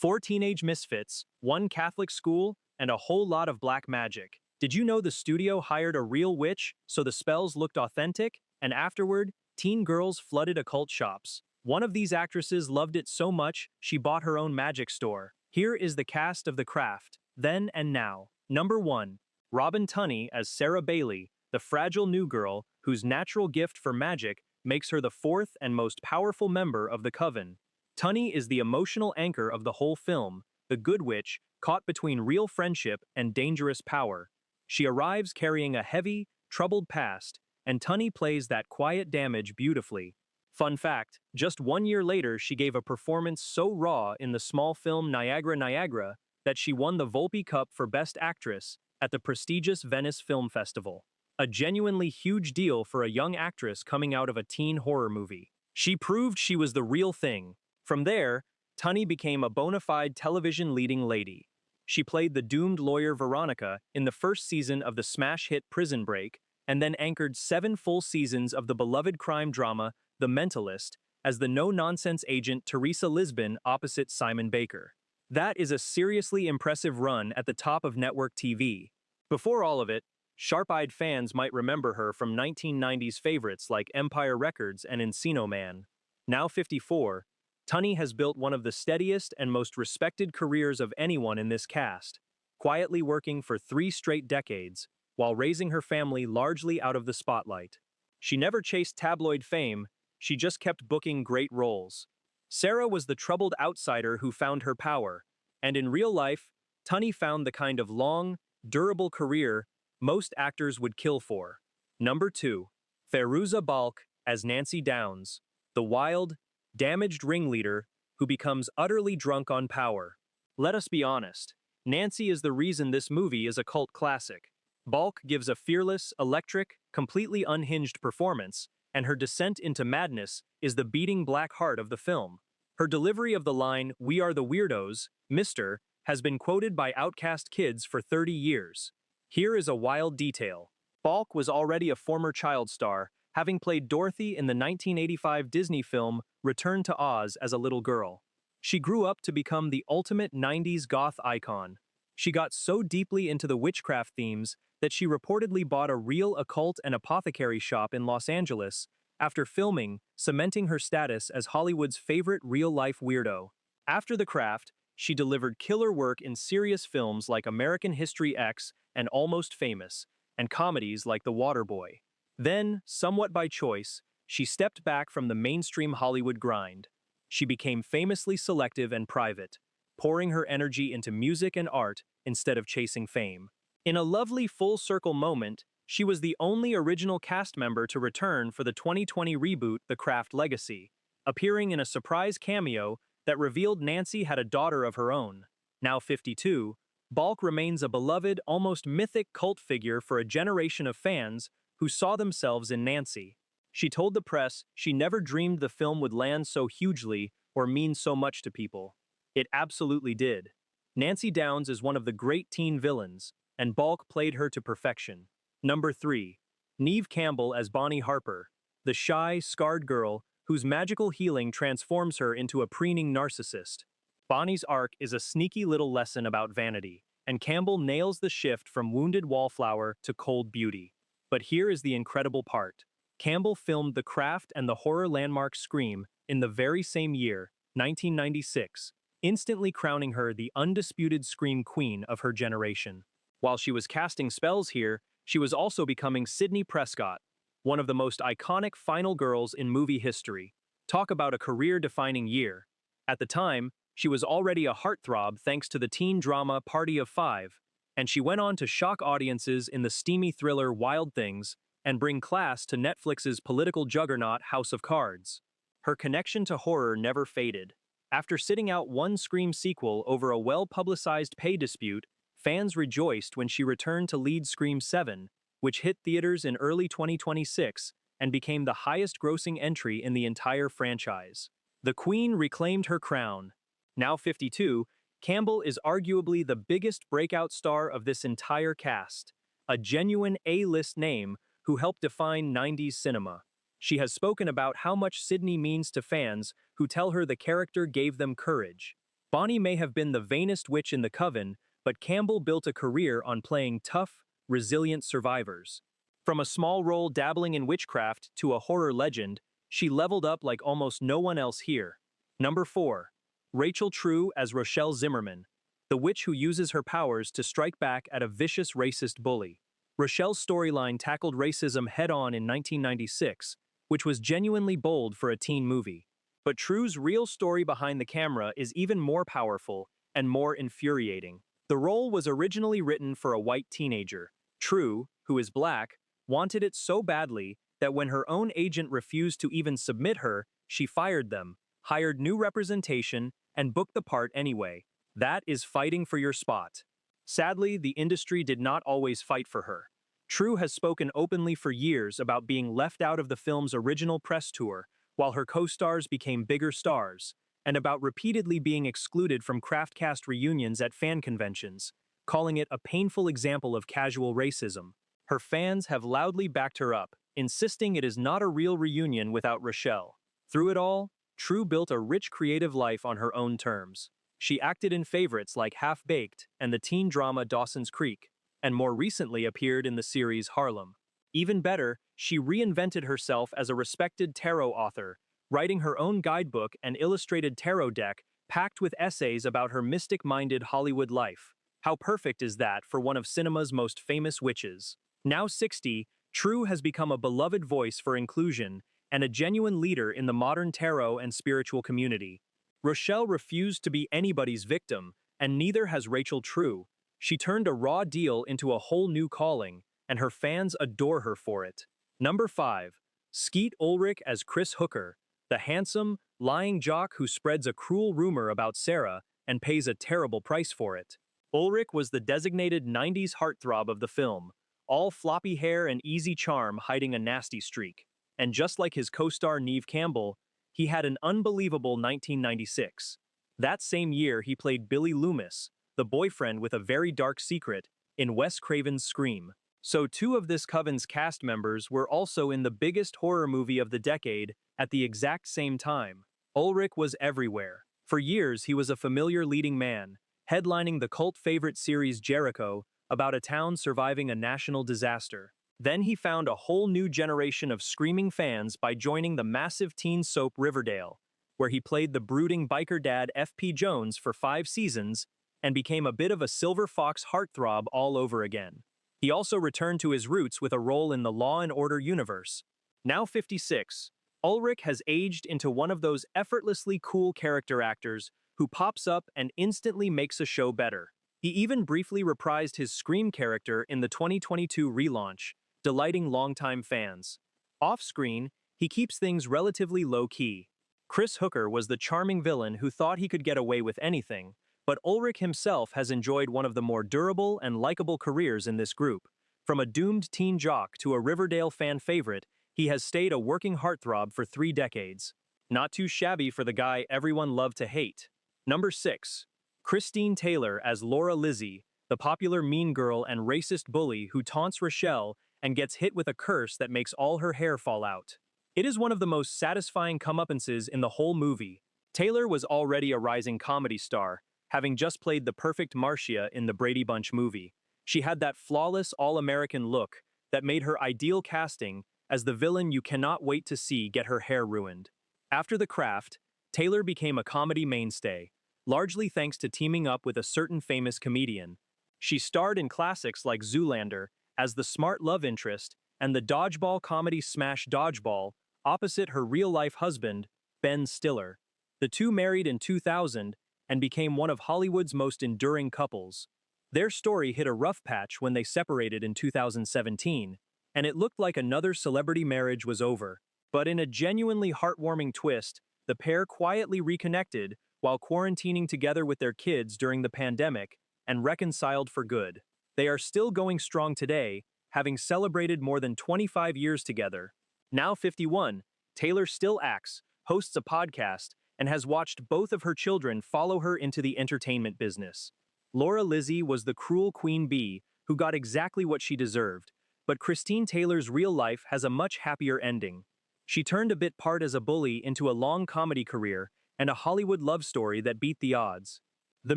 Four teenage misfits, one Catholic school, and a whole lot of black magic. Did you know the studio hired a real witch so the spells looked authentic? And afterward, teen girls flooded occult shops. One of these actresses loved it so much, she bought her own magic store. Here is the cast of The Craft, then and now. Number 1. Robin Tunney as Sarah Bailey, the fragile new girl whose natural gift for magic makes her the fourth and most powerful member of the coven. Tunney is the emotional anchor of the whole film, the good witch caught between real friendship and dangerous power. She arrives carrying a heavy, troubled past, and Tunney plays that quiet damage beautifully. Fun fact, just 1 year later she gave a performance so raw in the small film Niagara Niagara that she won the Volpe Cup for Best Actress at the prestigious Venice Film Festival. A genuinely huge deal for a young actress coming out of a teen horror movie. She proved she was the real thing. From there, Tunney became a bona fide television leading lady. She played the doomed lawyer Veronica in the first season of the smash hit Prison Break, and then anchored 7 full seasons of the beloved crime drama The Mentalist as the no-nonsense agent Teresa Lisbon opposite Simon Baker. That is a seriously impressive run at the top of network TV. Before all of it, sharp-eyed fans might remember her from 1990s favorites like Empire Records and Encino Man. Now 54, Tunney has built one of the steadiest and most respected careers of anyone in this cast, quietly working for 3 straight decades, while raising her family largely out of the spotlight. She never chased tabloid fame, she just kept booking great roles. Sarah was the troubled outsider who found her power, and in real life, Tunney found the kind of long, durable career most actors would kill for. Number 2. Fairuza Balk as Nancy Downs, the wild, damaged ringleader who becomes utterly drunk on power. Let us be honest, Nancy is the reason this movie is a cult classic. Balk gives a fearless, electric, completely unhinged performance, and her descent into madness is the beating black heart of the film. Her delivery of the line, "We are the weirdos, Mr.," has been quoted by outcast kids for 30 years. Here is a wild detail. Balk was already a former child star, having played Dorothy in the 1985 Disney film Return to Oz as a little girl. She grew up to become the ultimate 90s goth icon. She got so deeply into the witchcraft themes that she reportedly bought a real occult and apothecary shop in Los Angeles after filming, cementing her status as Hollywood's favorite real-life weirdo. After The Craft, she delivered killer work in serious films like American History X and Almost Famous, and comedies like The Waterboy. Then, somewhat by choice, she stepped back from the mainstream Hollywood grind. She became famously selective and private, pouring her energy into music and art instead of chasing fame. In a lovely full-circle moment, she was the only original cast member to return for the 2020 reboot The Craft Legacy, appearing in a surprise cameo that revealed Nancy had a daughter of her own. Now 52, Balk remains a beloved, almost mythic cult figure for a generation of fans who saw themselves in Nancy. She told the press she never dreamed the film would land so hugely or mean so much to people. It absolutely did. Nancy Downs is one of the great teen villains, and Balk played her to perfection. Number 3. Neve Campbell as Bonnie Harper, the shy, scarred girl whose magical healing transforms her into a preening narcissist. Bonnie's arc is a sneaky little lesson about vanity, and Campbell nails the shift from wounded wallflower to cold beauty. But here is the incredible part. Campbell filmed The Craft and the horror landmark Scream in the very same year, 1996, instantly crowning her the undisputed Scream queen of her generation. While she was casting spells here, she was also becoming Sidney Prescott, one of the most iconic final girls in movie history. Talk about a career-defining year. At the time, she was already a heartthrob thanks to the teen drama Party of Five, and she went on to shock audiences in the steamy thriller Wild Things and bring class to Netflix's political juggernaut House of Cards. Her connection to horror never faded. After sitting out one Scream sequel over a well-publicized pay dispute, fans rejoiced when she returned to lead Scream 7, which hit theaters in early 2026 and became the highest-grossing entry in the entire franchise. The Queen reclaimed her crown. Now 52, Campbell is arguably the biggest breakout star of this entire cast, a genuine A-list name who helped define 90s cinema. She has spoken about how much Sidney means to fans who tell her the character gave them courage. Bonnie may have been the vainest witch in the coven, but Campbell built a career on playing tough, resilient survivors. From a small role dabbling in witchcraft to a horror legend, she leveled up like almost no one else here. Number 4. Rachel True as Rochelle Zimmerman, the witch who uses her powers to strike back at a vicious racist bully. Rochelle's storyline tackled racism head-on in 1996, which was genuinely bold for a teen movie. But True's real story behind the camera is even more powerful and more infuriating. The role was originally written for a white teenager. True, who is black, wanted it so badly that when her own agent refused to even submit her, she fired them, hired new representation, and booked the part anyway. That is fighting for your spot. Sadly, the industry did not always fight for her. True has spoken openly for years about being left out of the film's original press tour, while her co-stars became bigger stars, and about repeatedly being excluded from craftcast reunions at fan conventions, calling it a painful example of casual racism. Her fans have loudly backed her up, insisting it is not a real reunion without Rochelle. Through it all, True built a rich creative life on her own terms. She acted in favorites like Half-Baked and the teen drama Dawson's Creek, and more recently appeared in the series Harlem. Even better, she reinvented herself as a respected tarot author, writing her own guidebook and illustrated tarot deck packed with essays about her mystic-minded Hollywood life. How perfect is that for one of cinema's most famous witches? Now 60, True has become a beloved voice for inclusion and a genuine leader in the modern tarot and spiritual community. Rochelle refused to be anybody's victim, and neither has Rachel True. She turned a raw deal into a whole new calling, and her fans adore her for it. Number 5. Skeet Ulrich as Chris Hooker, the handsome, lying jock who spreads a cruel rumor about Sarah and pays a terrible price for it. Ulrich was the designated 90s heartthrob of the film, all floppy hair and easy charm hiding a nasty streak. And just like his co-star Neve Campbell, he had an unbelievable 1996. That same year he played Billy Loomis, the boyfriend with a very dark secret, in Wes Craven's Scream. So two of this coven's cast members were also in the biggest horror movie of the decade at the exact same time. Ulrich was everywhere. For years he was a familiar leading man, headlining the cult favorite series Jericho about a town surviving a national disaster. Then he found a whole new generation of screaming fans by joining the massive teen soap Riverdale, where he played the brooding biker dad F.P. Jones for 5 seasons and became a bit of a Silver Fox heartthrob all over again. He also returned to his roots with a role in the Law and Order universe. Now 56, Ulrich has aged into one of those effortlessly cool character actors who pops up and instantly makes a show better. He even briefly reprised his Scream character in the 2022 relaunch, delighting longtime fans. Off-screen, he keeps things relatively low-key. Chris Hooker was the charming villain who thought he could get away with anything, but Ulrich himself has enjoyed one of the more durable and likable careers in this group. From a doomed teen jock to a Riverdale fan favorite, he has stayed a working heartthrob for 3 decades. Not too shabby for the guy everyone loved to hate. Number 6. Christine Taylor as Laura Lizzie, the popular mean girl and racist bully who taunts Rochelle and gets hit with a curse that makes all her hair fall out. It is one of the most satisfying comeuppances in the whole movie. Taylor was already a rising comedy star, having just played the perfect Marcia in the Brady Bunch movie. She had that flawless all-American look that made her ideal casting as the villain you cannot wait to see get her hair ruined. After The Craft, Taylor became a comedy mainstay, largely thanks to teaming up with a certain famous comedian. She starred in classics like Zoolander as the smart love interest and the dodgeball comedy Smash Dodgeball opposite her real-life husband, Ben Stiller. The two married in 2000 and became one of Hollywood's most enduring couples. Their story hit a rough patch when they separated in 2017, and it looked like another celebrity marriage was over. But in a genuinely heartwarming twist, the pair quietly reconnected while quarantining together with their kids during the pandemic and reconciled for good. They are still going strong today, having celebrated more than 25 years together. Now 51, Taylor still acts, hosts a podcast, and has watched both of her children follow her into the entertainment business. Laura Lizzie was the cruel queen bee who got exactly what she deserved, but Christine Taylor's real life has a much happier ending. She turned a bit part as a bully into a long comedy career and a Hollywood love story that beat the odds. The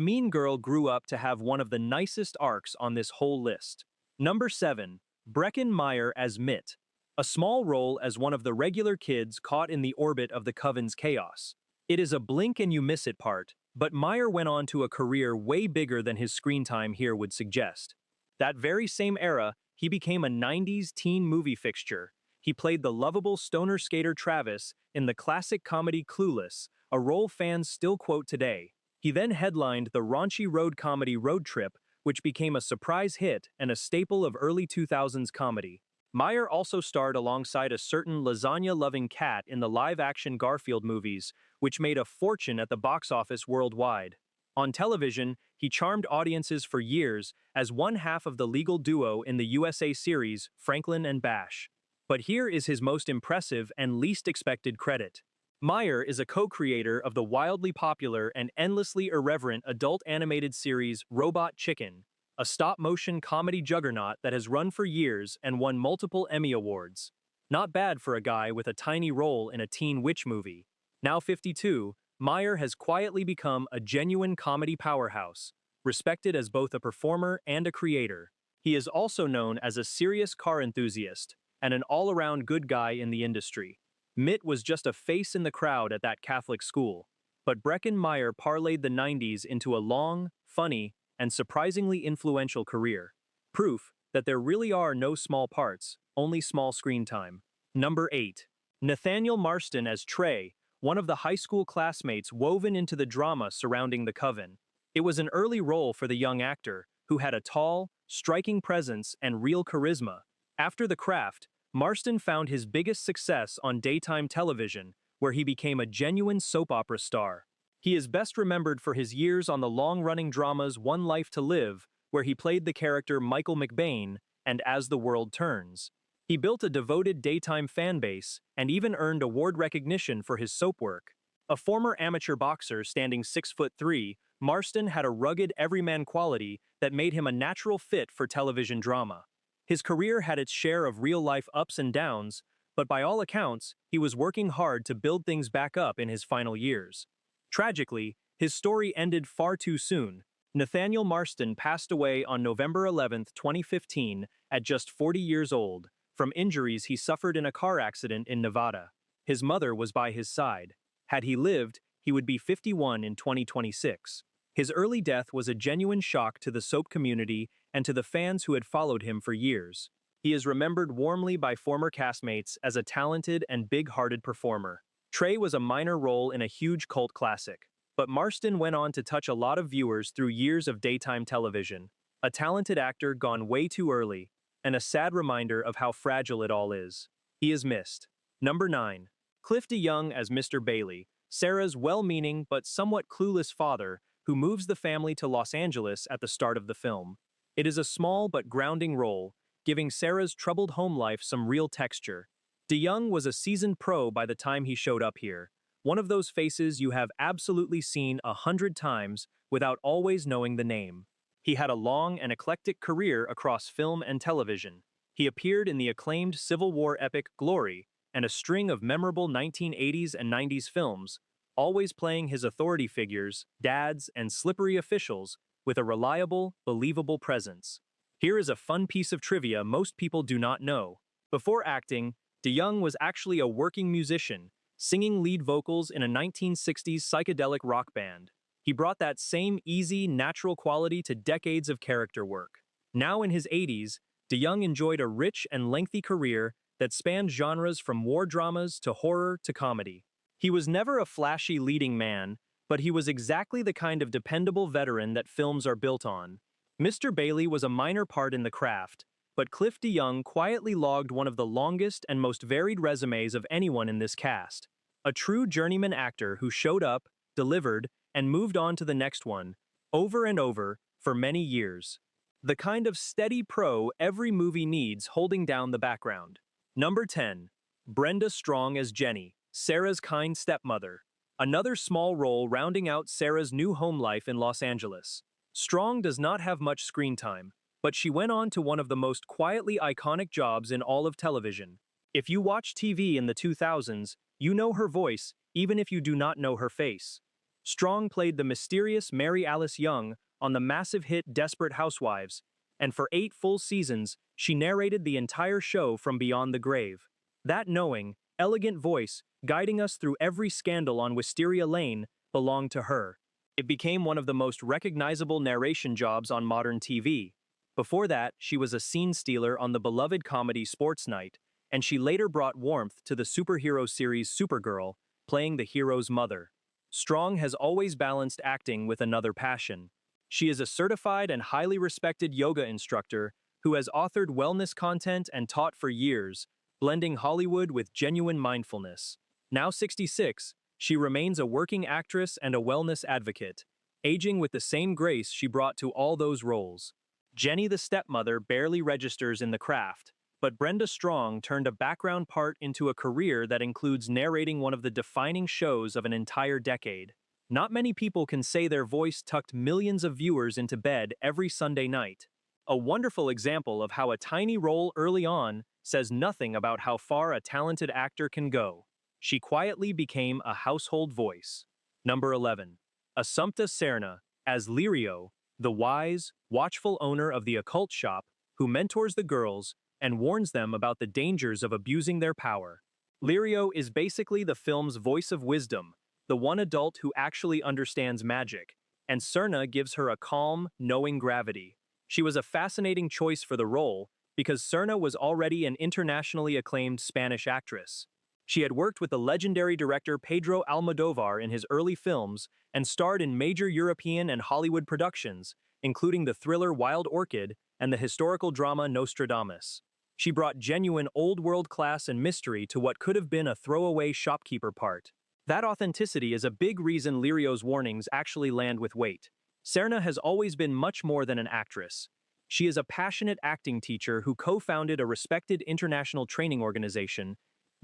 mean girl grew up to have one of the nicest arcs on this whole list. Number 7. Breckin Meyer as Mitt. A small role as one of the regular kids caught in the orbit of the Coven's chaos. It is a blink and you miss it part, but Meyer went on to a career way bigger than his screen time here would suggest. That very same era, he became a 90s teen movie fixture. He played the lovable stoner skater Travis in the classic comedy Clueless, a role fans still quote today. He then headlined the raunchy road comedy Road Trip, which became a surprise hit and a staple of early 2000s comedy. Meyer also starred alongside a certain lasagna-loving cat in the live-action Garfield movies, which made a fortune at the box office worldwide. On television, he charmed audiences for years as one half of the legal duo in the USA series Franklin and Bash. But here is his most impressive and least expected credit. Meyer is a co-creator of the wildly popular and endlessly irreverent adult animated series Robot Chicken, a stop-motion comedy juggernaut that has run for years and won multiple Emmy Awards. Not bad for a guy with a tiny role in a teen witch movie. Now 52, Meyer has quietly become a genuine comedy powerhouse, respected as both a performer and a creator. He is also known as a serious car enthusiast and an all-around good guy in the industry. Mitt was just a face in the crowd at that Catholic school, but Breckin Meyer parlayed the 90s into a long, funny, and surprisingly influential career. Proof that there really are no small parts, only small screen time. Number 8. Nathaniel Marston as Trey, one of the high school classmates woven into the drama surrounding the Coven. It was an early role for the young actor, who had a tall, striking presence and real charisma. After The Craft, Marston found his biggest success on daytime television, where he became a genuine soap opera star. He is best remembered for his years on the long-running dramas One Life to Live, where he played the character Michael McBain, and As the World Turns. He built a devoted daytime fan base and even earned award recognition for his soap work. A former amateur boxer standing 6'3", Marston had a rugged everyman quality that made him a natural fit for television drama. His career had its share of real-life ups and downs, but by all accounts, he was working hard to build things back up in his final years. Tragically, his story ended far too soon. Nathaniel Marston passed away on November 11, 2015, at just 40 years old, from injuries he suffered in a car accident in Nevada. His mother was by his side. Had he lived, he would be 51 in 2026. His early death was a genuine shock to the soap community and to the fans who had followed him for years. He is remembered warmly by former castmates as a talented and big-hearted performer. Trey was a minor role in a huge cult classic, but Marston went on to touch a lot of viewers through years of daytime television. A talented actor gone way too early, and a sad reminder of how fragile it all is. He is missed. Number 9. Cliff DeYoung as Mr. Bailey, Sarah's well-meaning but somewhat clueless father, who moves the family to Los Angeles at the start of the film. It is a small but grounding role, giving Sarah's troubled home life some real texture. DeYoung was a seasoned pro by the time he showed up here, one of those faces you have absolutely seen 100 times without always knowing the name. He had a long and eclectic career across film and television. He appeared in the acclaimed Civil War epic Glory and a string of memorable 1980s and 90s films, always playing his authority figures, dads, and slippery officials with a reliable, believable presence. Here is a fun piece of trivia most people do not know. Before acting, DeYoung was actually a working musician, singing lead vocals in a 1960s psychedelic rock band. He brought that same easy, natural quality to decades of character work. Now in his 80s, DeYoung enjoyed a rich and lengthy career that spanned genres from war dramas to horror to comedy. He was never a flashy leading man, but he was exactly the kind of dependable veteran that films are built on. Mr. Bailey was a minor part in The Craft, but Cliff DeYoung quietly logged one of the longest and most varied resumes of anyone in this cast. A true journeyman actor who showed up, delivered, and moved on to the next one, over and over, for many years. The kind of steady pro every movie needs holding down the background. Number 10. Brenda Strong as Jenny, Sarah's kind stepmother. Another small role rounding out Sarah's new home life in Los Angeles. Strong does not have much screen time, but she went on to one of the most quietly iconic jobs in all of television. If you watch TV in the 2000s, you know her voice, even if you do not know her face. Strong played the mysterious Mary Alice Young on the massive hit Desperate Housewives, and for 8 full seasons, she narrated the entire show from beyond the grave. That knowing, elegant voice, guiding us through every scandal on Wisteria Lane, belonged to her. It became one of the most recognizable narration jobs on modern TV. Before that, she was a scene stealer on the beloved comedy Sports Night, and she later brought warmth to the superhero series Supergirl, playing the hero's mother. Strong has always balanced acting with another passion. She is a certified and highly respected yoga instructor who has authored wellness content and taught for years, blending Hollywood with genuine mindfulness. Now 66, she remains a working actress and a wellness advocate, aging with the same grace she brought to all those roles. Jenny the stepmother barely registers in the craft, but Brenda Strong turned a background part into a career that includes narrating one of the defining shows of an entire decade. Not many people can say their voice tucked millions of viewers into bed every Sunday night. A wonderful example of how a tiny role early on says nothing about how far a talented actor can go. She quietly became a household voice. Number 11. Assumpta Serna, as Lirio, the wise, watchful owner of the occult shop, who mentors the girls and warns them about the dangers of abusing their power. Lirio is basically the film's voice of wisdom, the one adult who actually understands magic, and Serna gives her a calm, knowing gravity. She was a fascinating choice for the role because Serna was already an internationally acclaimed Spanish actress. She had worked with the legendary director Pedro Almodovar in his early films and starred in major European and Hollywood productions, including the thriller Wild Orchid and the historical drama Nostradamus. She brought genuine old-world class and mystery to what could have been a throwaway shopkeeper part. That authenticity is a big reason Lirio's warnings actually land with weight. Serna has always been much more than an actress. She is a passionate acting teacher who co-founded a respected international training organization,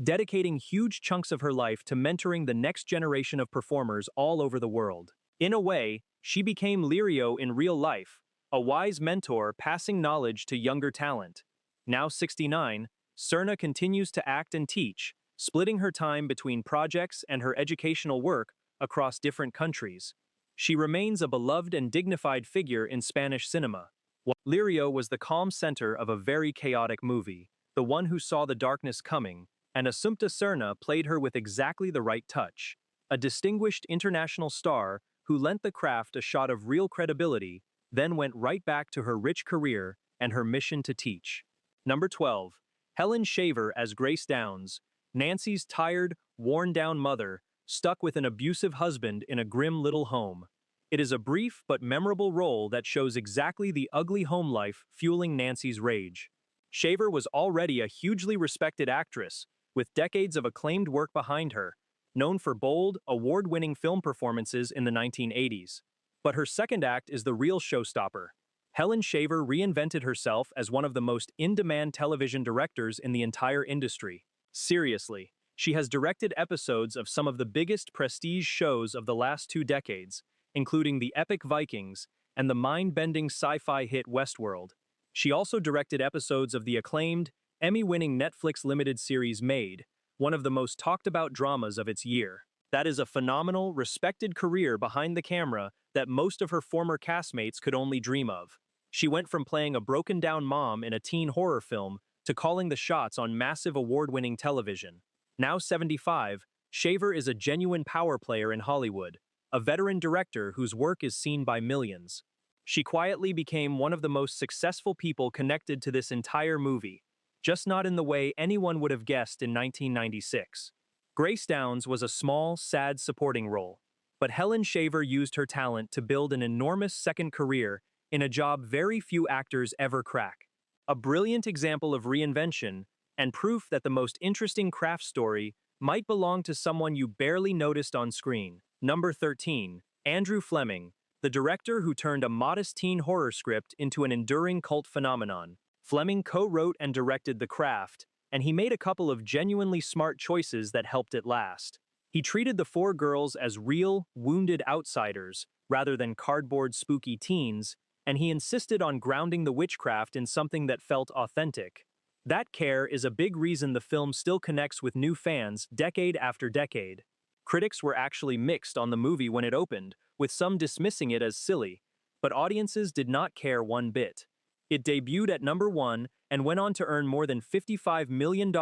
dedicating huge chunks of her life to mentoring the next generation of performers all over the world. In a way, she became Lirio in real life, a wise mentor passing knowledge to younger talent. Now 69, Serna continues to act and teach, splitting her time between projects and her educational work across different countries. She remains a beloved and dignified figure in Spanish cinema. Lirio was the calm center of a very chaotic movie, the one who saw the darkness coming, and Assumpta Serna played her with exactly the right touch. A distinguished international star who lent the craft a shot of real credibility, then went right back to her rich career and her mission to teach. Number 12. Helen Shaver as Grace Downs, Nancy's tired, worn-down mother, stuck with an abusive husband in a grim little home. It is a brief but memorable role that shows exactly the ugly home life fueling Nancy's rage. Shaver was already a hugely respected actress, with decades of acclaimed work behind her, known for bold, award-winning film performances in the 1980s. But her second act is the real showstopper. Helen Shaver reinvented herself as one of the most in-demand television directors in the entire industry. Seriously, she has directed episodes of some of the biggest prestige shows of the last 2 decades, including The Epic Vikings and the mind-bending sci-fi hit Westworld. She also directed episodes of the acclaimed, Emmy-winning Netflix limited series Made, one of the most talked-about dramas of its year. That is a phenomenal, respected career behind the camera that most of her former castmates could only dream of. She went from playing a broken-down mom in a teen horror film to calling the shots on massive award-winning television. Now 75, Shaver is a genuine power player in Hollywood, a veteran director whose work is seen by millions. She quietly became one of the most successful people connected to this entire movie, just not in the way anyone would have guessed in 1996. Grace Downs was a small, sad supporting role, but Helen Shaver used her talent to build an enormous second career in a job very few actors ever crack. A brilliant example of reinvention and proof that the most interesting craft story might belong to someone you barely noticed on screen. Number 13. Andrew Fleming, the director who turned a modest teen horror script into an enduring cult phenomenon. Fleming co-wrote and directed The Craft, and he made a couple of genuinely smart choices that helped it last. He treated the four girls as real, wounded outsiders, rather than cardboard spooky teens, and he insisted on grounding the witchcraft in something that felt authentic. That care is a big reason the film still connects with new fans decade after decade. Critics were actually mixed on the movie when it opened, with some dismissing it as silly, but audiences did not care one bit. It debuted at number 1 and went on to earn more than $55 million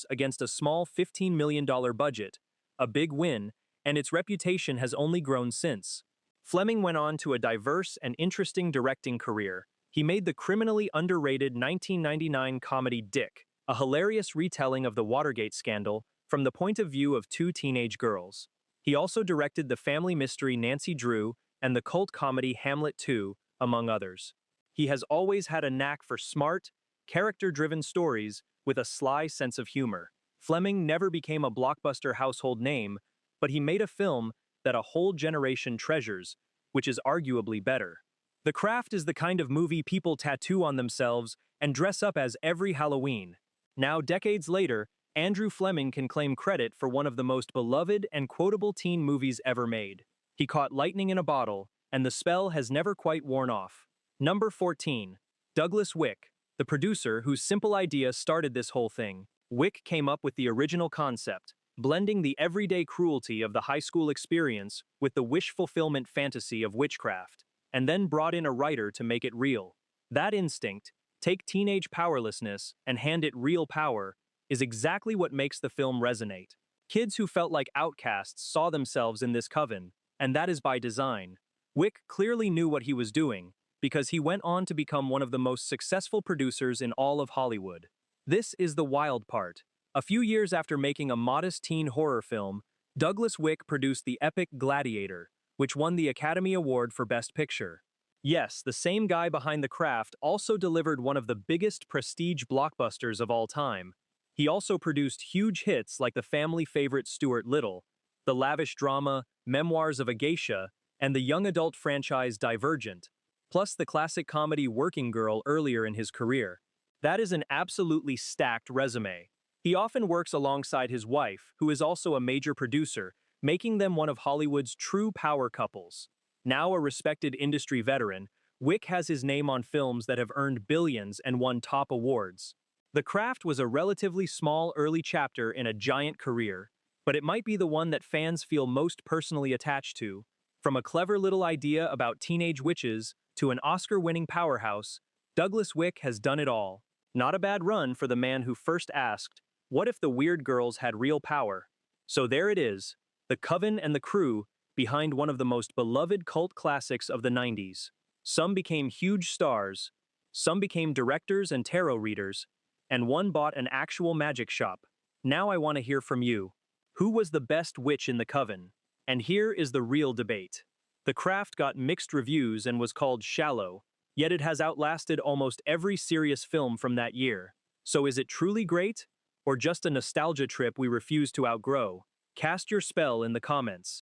against a small $15 million budget, a big win, and its reputation has only grown since. Fleming went on to a diverse and interesting directing career. He made the criminally underrated 1999 comedy Dick, a hilarious retelling of the Watergate scandal from the point of view of two teenage girls. He also directed the family mystery Nancy Drew and the cult comedy Hamlet 2, among others. He has always had a knack for smart, character-driven stories with a sly sense of humor. Fleming never became a blockbuster household name, but he made a film that a whole generation treasures, which is arguably better. The Craft is the kind of movie people tattoo on themselves and dress up as every Halloween. Now, decades later, Andrew Fleming can claim credit for one of the most beloved and quotable teen movies ever made. He caught lightning in a bottle, and the spell has never quite worn off. Number 14. Douglas Wick, the producer whose simple idea started this whole thing. Wick came up with the original concept, blending the everyday cruelty of the high school experience with the wish fulfillment fantasy of witchcraft, and then brought in a writer to make it real. That instinct, take teenage powerlessness and hand it real power, is exactly what makes the film resonate. Kids who felt like outcasts saw themselves in this coven, and that is by design. Wick clearly knew what he was doing, because he went on to become one of the most successful producers in all of Hollywood. This is the wild part. A few years after making a modest teen horror film, Douglas Wick produced the epic Gladiator, which won the Academy Award for Best Picture. Yes, the same guy behind The Craft also delivered one of the biggest prestige blockbusters of all time. He also produced huge hits like the family favorite Stuart Little, the lavish drama Memoirs of a Geisha, and the young adult franchise Divergent, plus the classic comedy Working Girl earlier in his career. That is an absolutely stacked resume. He often works alongside his wife, who is also a major producer, making them one of Hollywood's true power couples. Now a respected industry veteran, Wick has his name on films that have earned billions and won top awards. The Craft was a relatively small early chapter in a giant career, but it might be the one that fans feel most personally attached to. From a clever little idea about teenage witches to an Oscar-winning powerhouse, Douglas Wick has done it all. Not a bad run for the man who first asked, "What if the weird girls had real power?" So there it is, the Coven and the crew behind one of the most beloved cult classics of the 90s. Some became huge stars, some became directors and tarot readers, and one bought an actual magic shop. Now I want to hear from you. Who was the best witch in the Coven? And here is the real debate. The Craft got mixed reviews and was called shallow, yet it has outlasted almost every serious film from that year. So is it truly great? Or just a nostalgia trip we refuse to outgrow? Cast your spell in the comments.